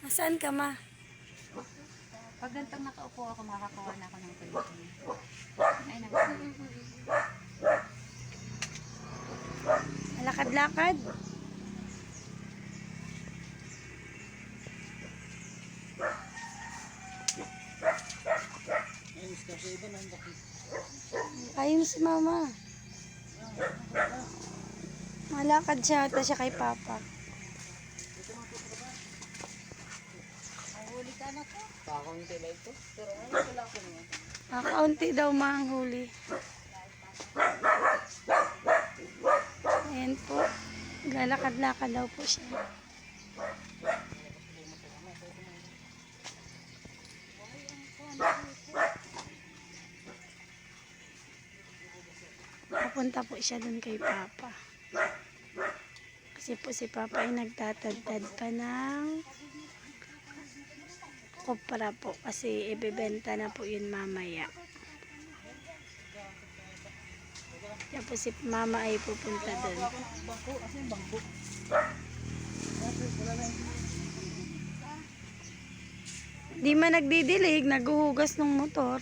Saan ka, ma? Pag gantong nakaupo ako, makakakuha na ako ng tulong. Ay, naman. Lakad-lakad. Ayun si mama. Malakad siya, ata siya kay papa. Huli ka na to. Kakaunti na ito. Pero ano wala ko naman. Kaunti daw ma ang huli. Ayan po. Lalakad-lakad daw po siya. Papunta po siya dun kay papa. Kasi po si papa ay nagtatadtad pa ng kopra po. Kasi ibebenta na po yun mamaya. Kaya po si mama ay pupunta dun. Bangko, kasi yung bangko. Di man nagdidilig, naguhugas ng motor.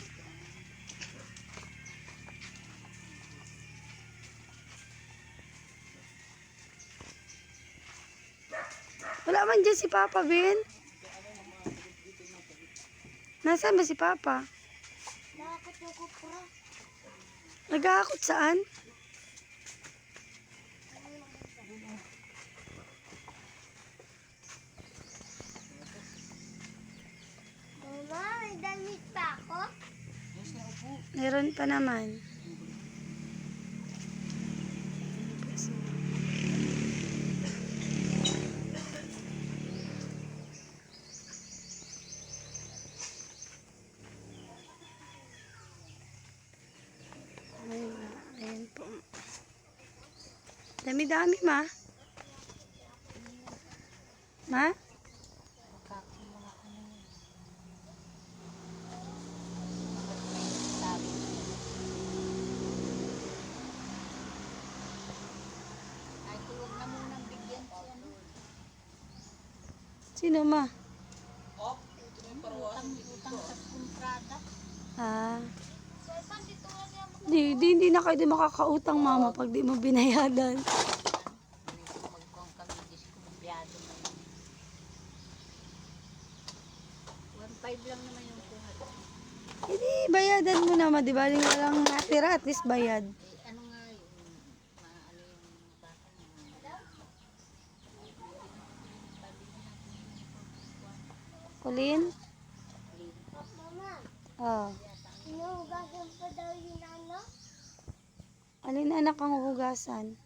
Wala man dyan si Papa, Ben. Nasaan ba si Papa? Nakakot yung kupra. Nag-aakot saan? Mama, may damit pa ako? Meron pa naman. Ayan po. Dami-dami, ma. Ma? Kakakuha ko na yun. Sabi. Ay, huwag na munang bigyan siya. Sino, ma? Oh, ito na yung parawan. Utang sa kontrata. Ah. Sir, saan dito nga niya mo? Hindi na kayo makakautang, mama, pag di mo binayadan. Magkuhang kami, diskumpiyado na yun. 1.5 lang naman yung kuha. Hindi, bayadan mo naman, di ba? Walang natira, at least bayad. Eh, ano nga yung, ano yung bata na. Kulin? Mama, Oh. sinuhugasan pa daw yung ano? Alin anak ang hugasan?